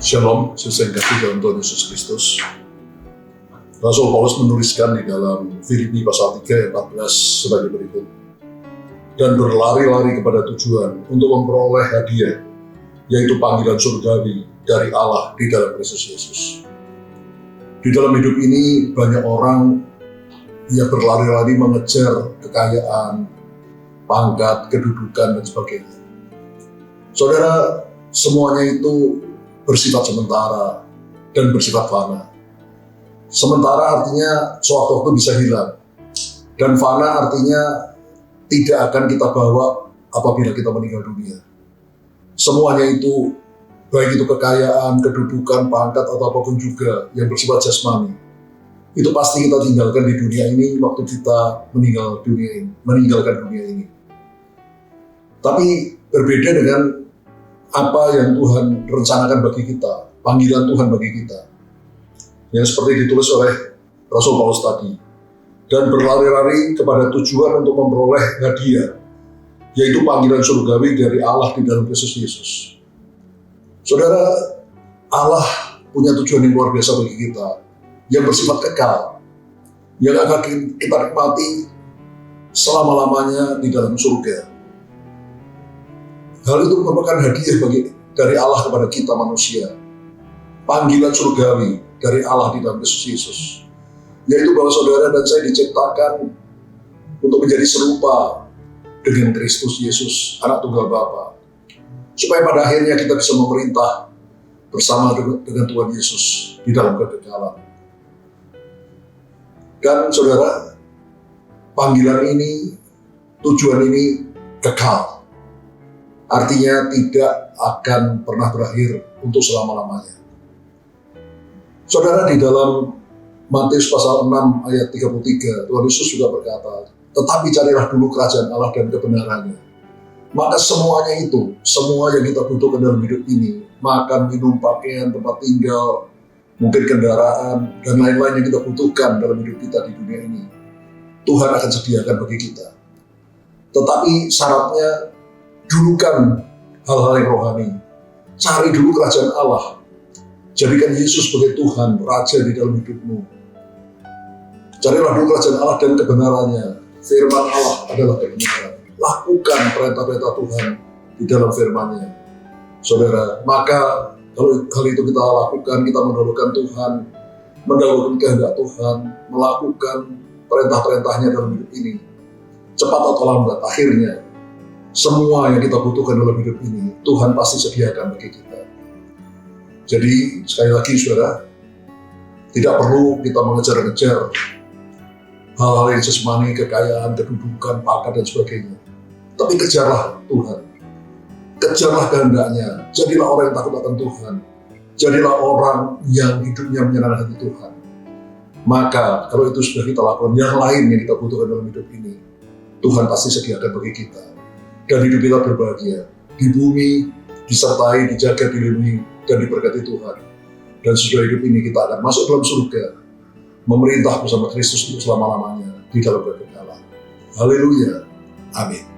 Shalom, sesuai kasih dalam Tuhan Yesus Kristus. Rasul Paulus menuliskan di dalam Filipi pasal 3 ayat 14 sebagai berikut. Dan berlari-lari kepada tujuan untuk memperoleh hadiah, yaitu panggilan surgawi dari Allah di dalam Kristus Yesus. Di dalam hidup ini banyak orang yang berlari-lari mengejar kekayaan, pangkat, kedudukan, dan sebagainya. Saudara, semuanya itu bersifat sementara dan bersifat fana. Sementara artinya suatu waktu bisa hilang, dan fana artinya tidak akan kita bawa apabila kita meninggal dunia. Semuanya itu, baik itu kekayaan, kedudukan, pangkat, atau apapun juga yang bersifat jasmani, itu pasti kita tinggalkan di dunia ini waktu kita meninggalkan dunia ini. Tapi berbeda dengan apa yang Tuhan rencanakan bagi kita, panggilan Tuhan bagi kita. Yang seperti ditulis oleh Rasul Paulus tadi. Dan berlari-lari kepada tujuan untuk memperoleh hadiah, yaitu panggilan surgawi dari Allah di dalam Kristus Yesus. Saudara, Allah punya tujuan yang luar biasa bagi kita, yang bersifat kekal, yang akan kita nikmati selama-lamanya di dalam surga. Hal itu merupakan hadiah dari Allah kepada kita manusia. Panggilan surgawi dari Allah di dalam Kristus Yesus. Yaitu bahwa saudara dan saya diciptakan untuk menjadi serupa dengan Kristus Yesus, anak tunggal Bapa. Supaya pada akhirnya kita bisa memerintah bersama dengan Tuhan Yesus di dalam kekekalan. Dan saudara, panggilan ini, tujuan ini kekal. Artinya tidak akan pernah berakhir untuk selama-lamanya. Saudara, di dalam Matius pasal 6 ayat 33, Tuhan Yesus juga berkata, tetapi carilah dulu kerajaan Allah dan kebenarannya. Maka semuanya itu, semua yang kita butuhkan dalam hidup ini, makan, minum, pakaian, tempat tinggal, mungkin kendaraan, dan lain-lain yang kita butuhkan dalam hidup kita di dunia ini, Tuhan akan sediakan bagi kita. Tetapi syaratnya, dulukan hal-hal yang rohani. Cari dulu kerajaan Allah. Jadikan Yesus sebagai Tuhan, Raja di dalam hidupmu. Carilah dulu kerajaan Allah dan kebenarannya. Firman Allah adalah kebenaran. Lakukan perintah-perintah Tuhan di dalam firman-Nya. Saudara, maka kalau hal itu kita lakukan, kita mendahulukan Tuhan, mendahulukan kehendak Tuhan, melakukan perintah-perintahnya dalam hidup ini. Cepat atau lambat, akhirnya semua yang kita butuhkan dalam hidup ini, Tuhan pasti sediakan bagi kita. Jadi, sekali lagi saudara, tidak perlu kita mengejar-ngejar hal-hal yang jasmani, kekayaan, kedudukan, pangkat, dan sebagainya. Tapi kejarlah Tuhan. Kejarlah kehendaknya. Jadilah orang yang takut akan Tuhan. Jadilah orang yang hidupnya menyenangkan hati Tuhan. Maka, kalau itu sudah kita lakukan, yang lain yang kita butuhkan dalam hidup ini, Tuhan pasti sediakan bagi kita. Dan hidup kita berbahagia. Di bumi, disertai, dijaga, dilindungi, dan diberkati Tuhan. Dan sesudah hidup ini kita akan masuk dalam surga, memerintah bersama Kristus untuk selama-lamanya di dalam kekekalan. Haleluya. Amin.